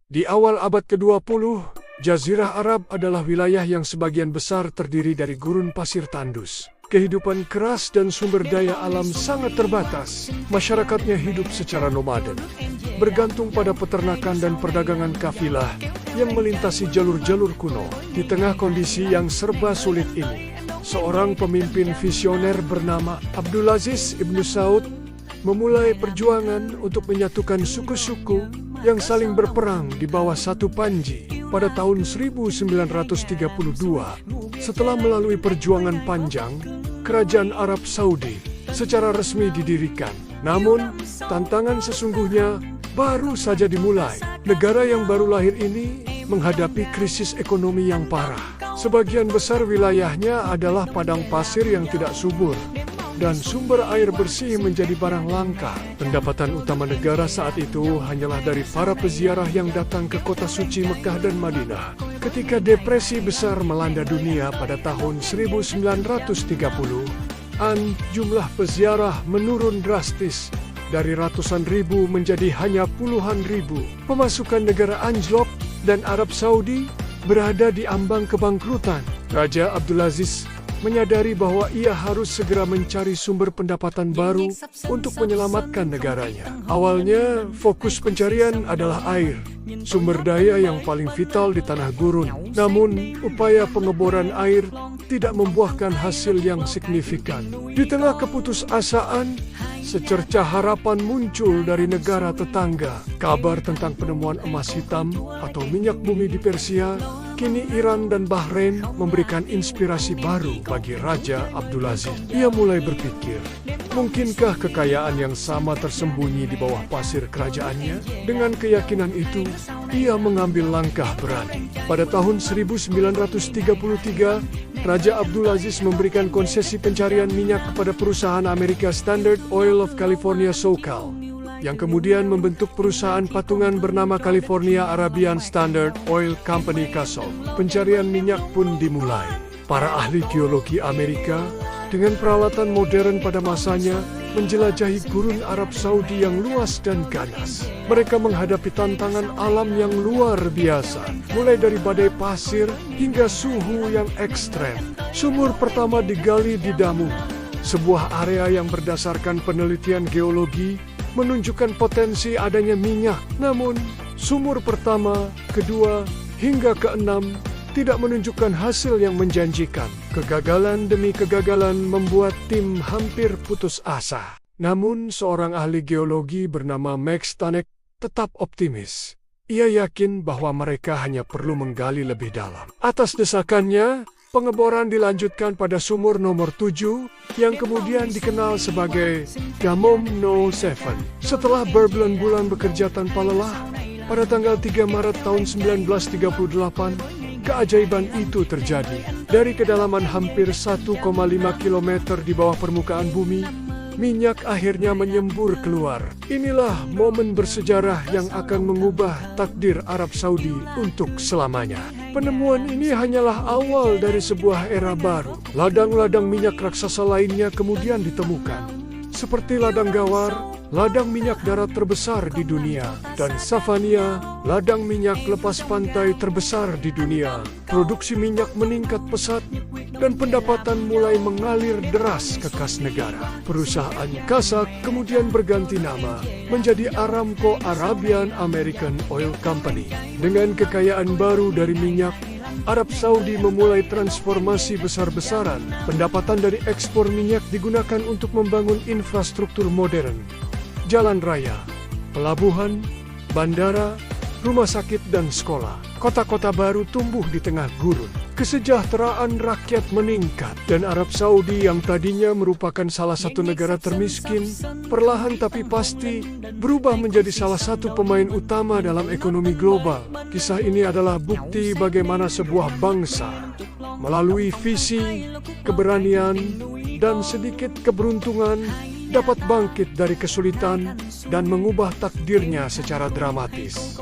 Di awal abad ke-20, Jazirah Arab adalah wilayah yang sebagian besar terdiri dari gurun pasir tandus. Kehidupan keras dan sumber daya alam sangat terbatas. Masyarakatnya hidup secara nomaden, bergantung pada peternakan dan perdagangan kafilah yang melintasi jalur-jalur kuno. Di tengah kondisi yang serba sulit ini, seorang pemimpin visioner bernama Abdulaziz Ibnu Saud memulai perjuangan untuk menyatukan suku-suku yang saling berperang di bawah satu panji pada tahun 1932. Setelah melalui perjuangan panjang, Kerajaan Arab Saudi secara resmi didirikan. Namun, tantangan sesungguhnya baru saja dimulai. Negara yang baru lahir ini menghadapi krisis ekonomi yang parah. Sebagian besar wilayahnya adalah padang pasir yang tidak subur, dan sumber air bersih menjadi barang langka. Pendapatan utama negara saat itu hanyalah dari para peziarah yang datang ke kota suci Mekah dan Madinah. Ketika depresi besar melanda dunia pada tahun 1930-an, jumlah peziarah menurun drastis dari ratusan ribu menjadi hanya puluhan ribu. Pemasukan negara anjlok dan Arab Saudi berada di ambang kebangkrutan. Raja Abdulaziz menyadari bahwa ia harus segera mencari sumber pendapatan baru untuk menyelamatkan negaranya. Awalnya, fokus pencarian adalah air, sumber daya yang paling vital di tanah gurun. Namun, upaya pengeboran air tidak membuahkan hasil yang signifikan. Di tengah keputusasaan, secercah harapan muncul dari negara tetangga. Kabar tentang penemuan emas hitam atau minyak bumi di Persia, kini Iran dan Bahrain memberikan inspirasi baru bagi Raja Abdulaziz. Ia mulai berpikir, mungkinkah kekayaan yang sama tersembunyi di bawah pasir kerajaannya? Dengan keyakinan itu, ia mengambil langkah berani. Pada tahun 1933, Raja Abdulaziz memberikan konsesi pencarian minyak kepada perusahaan Amerika Standard Oil of California SoCal, yang kemudian membentuk perusahaan patungan bernama California Arabian Standard Oil Company (CASOC). Pencarian minyak pun dimulai. Para ahli geologi Amerika dengan peralatan modern pada masanya menjelajahi gurun Arab Saudi yang luas dan ganas. Mereka menghadapi tantangan alam yang luar biasa, mulai dari badai pasir hingga suhu yang ekstrem. Sumur pertama digali di Damu, sebuah area yang berdasarkan penelitian geologi menunjukkan potensi adanya minyak. Namun, sumur pertama, kedua, hingga keenam tidak menunjukkan hasil yang menjanjikan. Kegagalan demi kegagalan membuat tim hampir putus asa. Namun, seorang ahli geologi bernama Max Tanek tetap optimis. Ia yakin bahwa mereka hanya perlu menggali lebih dalam. Atas desakannya, pengeboran dilanjutkan pada sumur nomor 7 yang kemudian dikenal sebagai Damom No. 7. Setelah berbulan-bulan bekerja tanpa lelah, pada tanggal 3 Maret tahun 1938, keajaiban itu terjadi. Dari kedalaman hampir 1,5 km di bawah permukaan bumi, minyak akhirnya menyembur keluar. Inilah momen bersejarah yang akan mengubah takdir Arab Saudi untuk selamanya. Penemuan ini hanyalah awal dari sebuah era baru. Ladang-ladang minyak raksasa lainnya kemudian ditemukan, seperti ladang Gawar, ladang minyak darat terbesar di dunia, dan Safania, ladang minyak lepas pantai terbesar di dunia. Produksi minyak meningkat pesat dan pendapatan mulai mengalir deras ke kas negara. Perusahaan CASOC kemudian berganti nama menjadi Aramco Arabian American Oil Company. Dengan kekayaan baru dari minyak, Arab Saudi memulai transformasi besar-besaran. Pendapatan dari ekspor minyak digunakan untuk membangun infrastruktur modern, jalan raya, pelabuhan, bandara, rumah sakit, dan sekolah. Kota-kota baru tumbuh di tengah gurun. Kesejahteraan rakyat meningkat, dan Arab Saudi yang tadinya merupakan salah satu negara termiskin, perlahan tapi pasti berubah menjadi salah satu pemain utama dalam ekonomi global. Kisah ini adalah bukti bagaimana sebuah bangsa melalui visi, keberanian, dan sedikit keberuntungan dapat bangkit dari kesulitan dan mengubah takdirnya secara dramatis.